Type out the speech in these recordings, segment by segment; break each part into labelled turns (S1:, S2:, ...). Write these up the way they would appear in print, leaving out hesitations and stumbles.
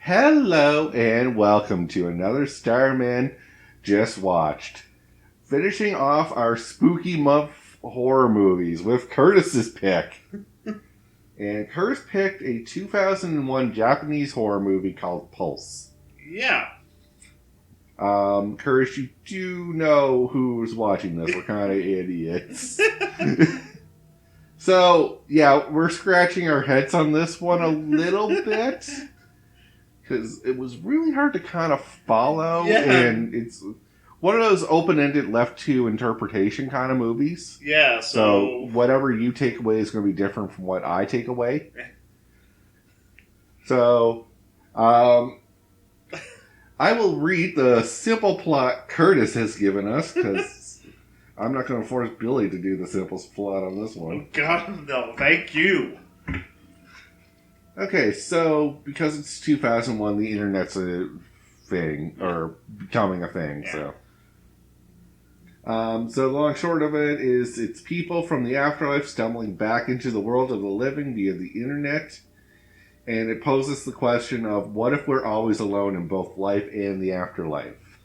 S1: Hello and welcome to another Starmen Just Watched. Finishing off our spooky month horror movies with Curtis's pick. And Curtis picked a 2001 Japanese horror movie called Pulse.
S2: Yeah.
S1: Curtis, you do know who's watching this. We're kind of idiots. So, yeah, we're scratching our heads on this one a little bit. Because it was really hard to kind of follow.
S2: Yeah.
S1: And it's one of those open-ended, left-to-interpretation kind of movies.
S2: Yeah,
S1: So whatever you take away is going to be different from what I take away. So, I will read the simple plot Curtis has given us, because I'm not going to force Billy to do the simplest plot on this one.
S2: Oh, God, no. Thank you.
S1: Okay, so, because it's 2001, the internet's a thing, or becoming a thing,
S2: Yeah.
S1: so. So the long short of it is, it's people from the afterlife stumbling back into the world of the living via the internet, and it poses the question of, what if we're always alone in both life and the afterlife?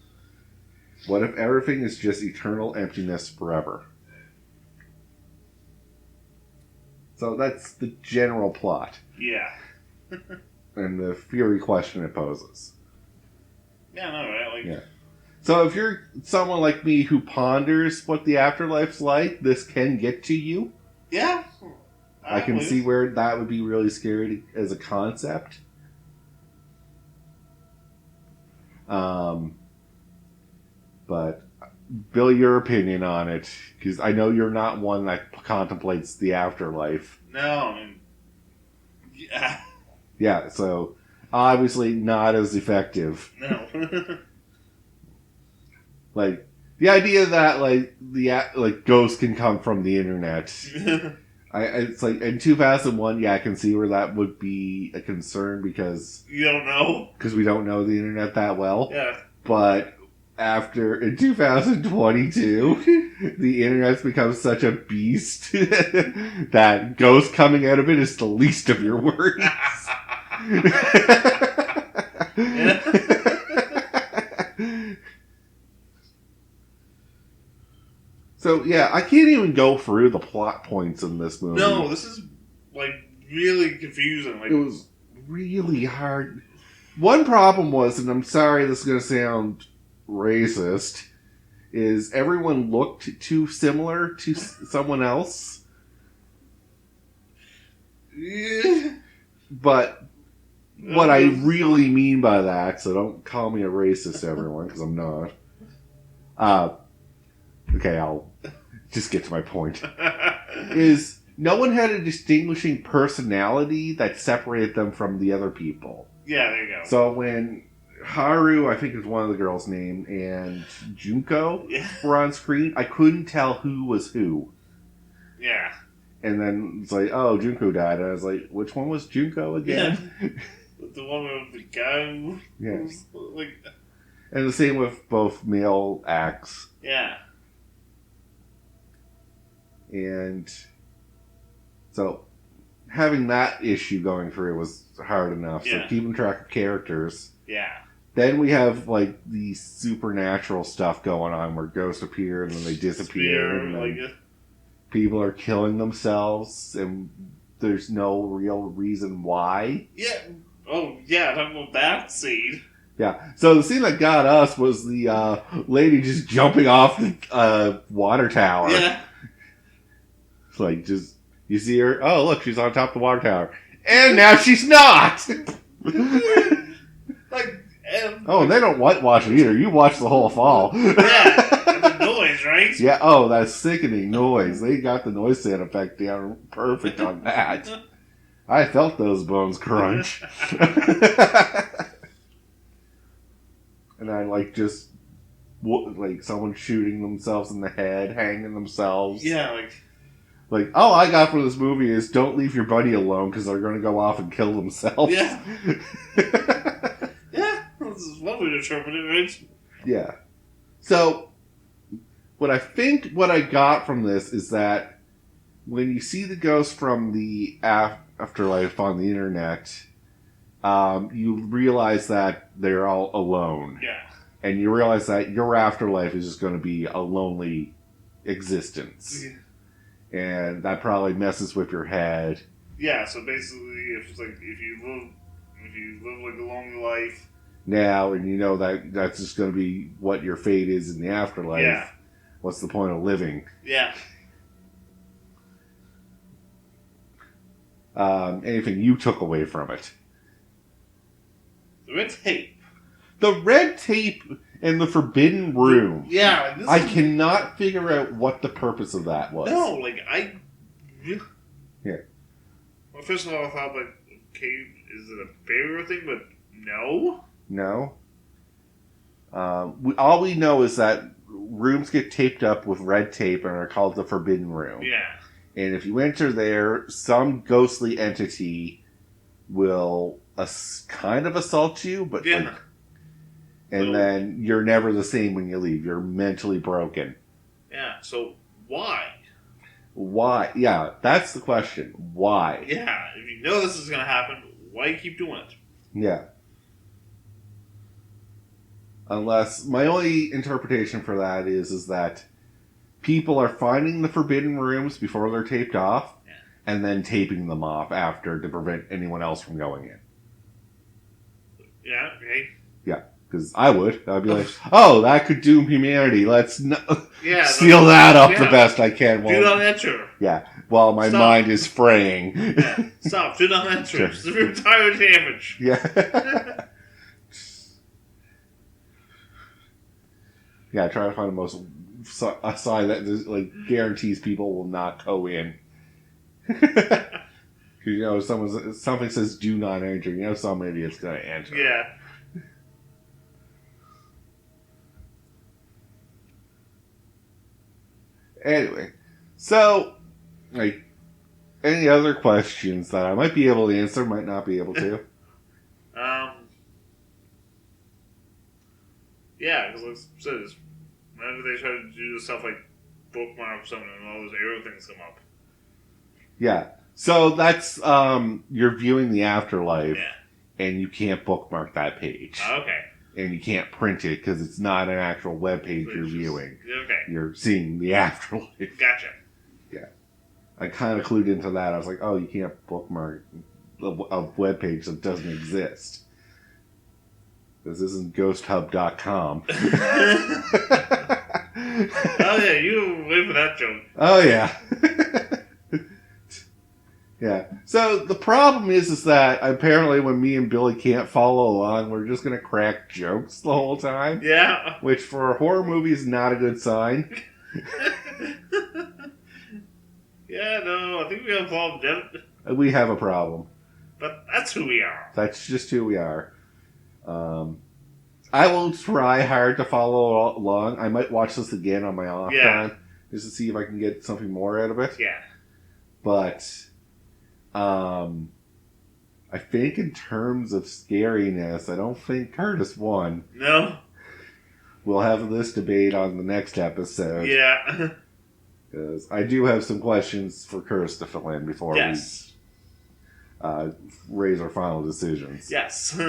S1: What if everything is just eternal emptiness forever? So that's the general plot.
S2: Yeah.
S1: And the fury question it poses.
S2: Yeah, no, right?
S1: Yeah. So if you're someone like me who ponders what the afterlife's like, this can get to you.
S2: Yeah.
S1: I can see where that would be really scary as a concept. But, Bill, your opinion on it, because I know you're not one that contemplates the afterlife.
S2: No, I mean... Yeah.
S1: Yeah, so obviously not as effective.
S2: No.
S1: Like, the idea that, ghosts can come from the internet. It's like, in 2001, yeah, I can see where that would be a concern because...
S2: You don't know?
S1: Because we don't know the internet that well.
S2: Yeah.
S1: But in 2022, the internet's become such a beast that ghosts coming out of it is the least of your worries. So, yeah, I can't even go through the plot points in this movie.
S2: No, this is, really confusing.
S1: It was really hard. One problem was, and I'm sorry this is going to sound racist, is everyone looked too similar to someone else.
S2: Yeah.
S1: But what I really mean by that, so don't call me a racist, everyone, because I'm not. Okay, I'll just get to my point. Is no one had a distinguishing personality that separated them from the other people.
S2: Yeah, there you go.
S1: So when Haru, I think is one of the girls' name, and Junko were on screen, I couldn't tell who was who.
S2: Yeah.
S1: And then it's like, oh, Junko died. And I was like, which one was Junko again?
S2: Yeah. The one with the guy.
S1: Yes. And the same with both male acts.
S2: Yeah.
S1: And so having that issue going through was hard enough.
S2: Yeah.
S1: So keeping track of characters.
S2: Yeah.
S1: Then we have the supernatural stuff going on where ghosts appear and then they disappear. And then people are killing themselves and there's no real reason why.
S2: Yeah. Oh, yeah, talking about that scene.
S1: Yeah. So the scene that got us was the lady just jumping off the water tower.
S2: Yeah.
S1: It's just, you see her, oh, look, she's on top of the water tower. And now she's not! Oh, they don't watch it either. You watch the whole fall.
S2: Yeah, and the noise, right?
S1: Yeah, oh, that sickening noise. They got the noise sound effect down perfect on that. I felt those bones crunch. And I just someone shooting themselves in the head, hanging themselves.
S2: Yeah,
S1: all I got from this movie is don't leave your buddy alone because they're going to go off and kill themselves.
S2: Yeah. Yeah, this is one way to interpret it, right?
S1: Yeah. So, what I got from this is that when you see the ghost from the afterlife on the internet, you realize that they're all alone.
S2: Yeah.
S1: And you realize that your afterlife is just going to be a lonely existence.
S2: Yeah.
S1: And that probably messes with your head.
S2: Yeah, so basically, if you live like a long life
S1: Now, and you know that that's just going to be what your fate is in the afterlife.
S2: Yeah.
S1: What's the point of living?
S2: Yeah.
S1: Anything you took away from it?
S2: The red tape.
S1: The red tape in the forbidden room.
S2: Yeah, like
S1: I cannot figure out what the purpose of that was.
S2: No,
S1: Yeah.
S2: Well, first of all, I thought okay, is it a favorite thing? But no.
S1: No. All we know is that rooms get taped up with red tape and are called the Forbidden Room.
S2: Yeah.
S1: And if you enter there, some ghostly entity will kind of assault you, but
S2: Yeah.
S1: and then you're never the same when you leave. You're mentally broken.
S2: Yeah. So why?
S1: Why? Yeah, that's the question. Why?
S2: Yeah. If you know this is gonna happen, why keep doing it?
S1: Yeah. Unless my only interpretation for that is that people are finding the forbidden rooms before they're taped off,
S2: Yeah.
S1: and then taping them off after to prevent anyone else from going in.
S2: Yeah. Okay.
S1: Yeah, because I would. I'd be like, "Oh, that could doom humanity. Let's
S2: Yeah.
S1: seal that up the
S2: yeah.
S1: best I can."
S2: Do not enter.
S1: Yeah, while my
S2: Stop.
S1: mind is fraying.
S2: Yeah. Stop. Do not enter.
S1: Sure.
S2: Severe tire damage.
S1: Yeah. Yeah, try to find the most a sign that guarantees people will not go in. Because something says "do not enter." Some idiot's gonna enter.
S2: Yeah.
S1: Anyway, so any other questions that I might be able to answer, might not be able to.
S2: Yeah, because like I said, whenever they try to do stuff like bookmark or something, and all those arrow things come up.
S1: Yeah. So that's you're viewing the afterlife,
S2: Yeah.
S1: and you can't bookmark that page.
S2: Okay.
S1: And you can't print it because it's not an actual web page you're viewing.
S2: Okay.
S1: You're seeing the afterlife.
S2: Gotcha.
S1: Yeah. I kind of clued into that. I was like, oh, you can't bookmark a web page that doesn't exist. This isn't ghosthub.com.
S2: Oh yeah, you wait for that joke.
S1: Oh yeah. Yeah. So the problem is that apparently when me and Billy can't follow along, we're just going to crack jokes the whole time.
S2: Yeah.
S1: Which for a horror movie is not a good sign.
S2: Yeah, no, I think we have a problem, Jen.
S1: We have a problem.
S2: But that's who we are.
S1: That's just who we are. I will try hard to follow along. I might watch this again on my off time just to see if I can get something more out of it.
S2: Yeah.
S1: But I think in terms of scariness, I don't think Curtis won.
S2: No.
S1: We'll have this debate on the next episode.
S2: Yeah.
S1: Because I do have some questions for Curtis to fill in before we raise our final decisions.
S2: Yes.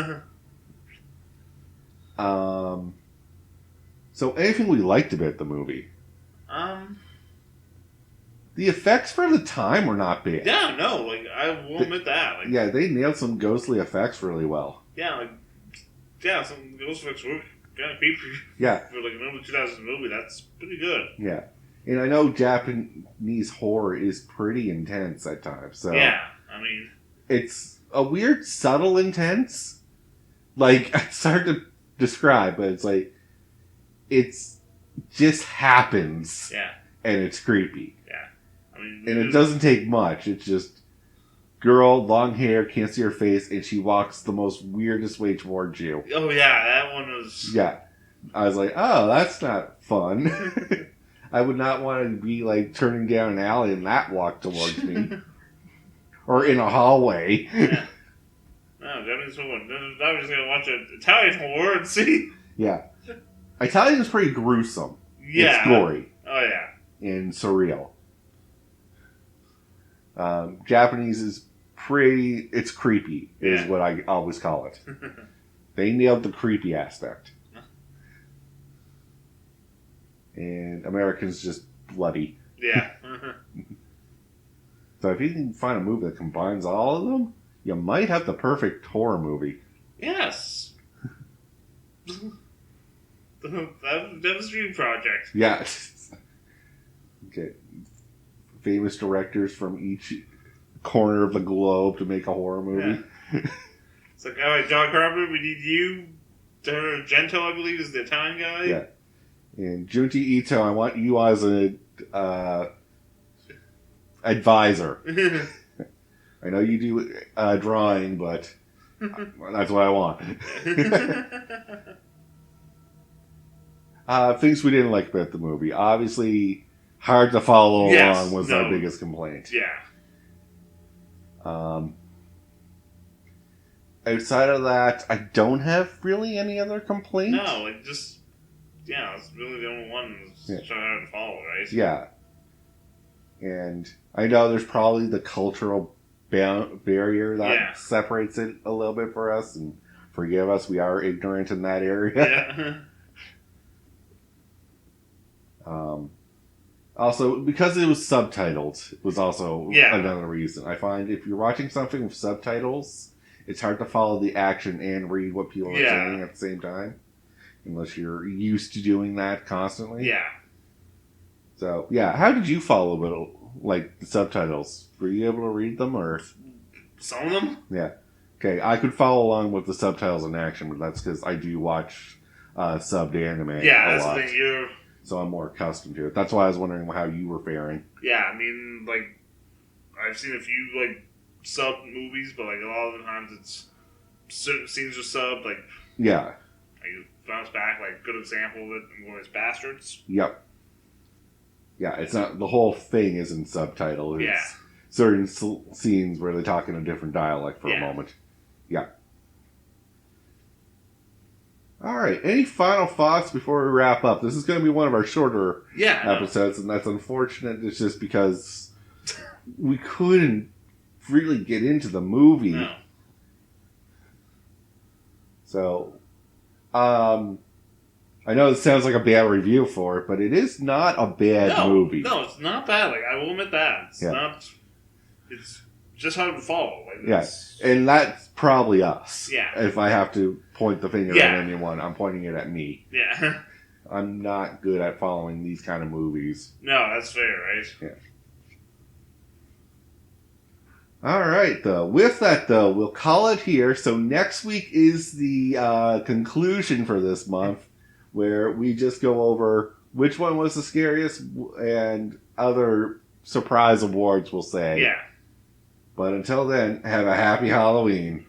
S1: So anything we liked about the movie? The effects for the time were not bad.
S2: Yeah, no, I will admit that.
S1: Yeah, they nailed some ghostly effects really well.
S2: Yeah, some ghost effects were kind of creepy.
S1: Yeah.
S2: For an early 2000s movie, that's pretty good.
S1: Yeah. And I know Japanese horror is pretty intense at times. So
S2: yeah, I mean...
S1: It's a weird, subtle intense. It's hard to describe, but it's it's just happens.
S2: Yeah.
S1: And it's creepy.
S2: Yeah. I mean...
S1: And it doesn't take much. It's just... Girl, long hair, can't see her face, and she walks the most weirdest way towards you.
S2: Oh, yeah, that one was...
S1: Yeah. I was like, oh, that's not fun. I would not want to be, turning down an alley and that walk towards me. Or in a hallway.
S2: Yeah. No, Japanese horror. I was just going to watch an Italian horror and see.
S1: Yeah. Italian is pretty gruesome.
S2: Yeah.
S1: It's gory.
S2: Oh, yeah.
S1: And surreal. Japanese is it's creepy, is what I always call it. They nailed the creepy aspect. And American's just bloody.
S2: Yeah.
S1: So if you can find a movie that combines all of them, you might have the perfect horror movie.
S2: Yes. That was a dream project.
S1: Yeah. Okay. Famous directors from each corner of the globe to make a horror movie.
S2: Yeah. It's like, all right, John Carpenter, we need you. Gento, I believe, is the Italian guy.
S1: Yeah. And Junji Ito, I want you as an advisor. I know you do drawing, but that's what I want. Things we didn't like about the movie. Obviously, hard to follow along was our biggest complaint.
S2: Yeah.
S1: Outside of that, I don't have really any other complaints.
S2: No, it's really the only one that's trying to follow, right?
S1: Yeah. And I know there's probably the cultural barrier that separates it a little bit for us, and forgive us, we are ignorant in that area.
S2: Yeah.
S1: Also, because it was subtitled, was also another reason. I find if you're watching something with subtitles, it's hard to follow the action and read what people are saying at the same time. Unless you're used to doing that constantly.
S2: Yeah.
S1: So, how did you follow it, the subtitles? Were you able to read them, or?
S2: Some of them?
S1: Yeah. Okay, I could follow along with the subtitles in action, but that's because I do watch subbed anime a lot.
S2: That's the thing,
S1: so I'm more accustomed to it. That's why I was wondering how you were faring.
S2: Yeah, I mean, I've seen a few, sub movies, but, a lot of the times it's certain scenes are subbed,
S1: Yeah.
S2: Bounce back, good example of it, one is Bastards.
S1: Yep. Yeah, it's not, the whole thing isn't subtitled. It's certain scenes where they talk in a different dialect for a moment. Yeah. Alright, any final thoughts before we wrap up? This is going to be one of our shorter episodes, and that's unfortunate. It's just because we couldn't really get into the movie.
S2: No.
S1: So, I know it sounds like a bad review for it, but it is not a bad movie.
S2: No, it's not bad. I will admit that. It's not... It's just hard to follow.
S1: Yes, and that's probably us.
S2: Yeah.
S1: If I have to point the finger at anyone, I'm pointing it at me.
S2: Yeah.
S1: I'm not good at following these kind of movies.
S2: No, that's fair, right?
S1: Yeah. Alright, though. With that, though, we'll call it here. So next week is the conclusion for this month, where we just go over which one was the scariest and other surprise awards, we'll say.
S2: Yeah.
S1: But until then, have a happy Halloween.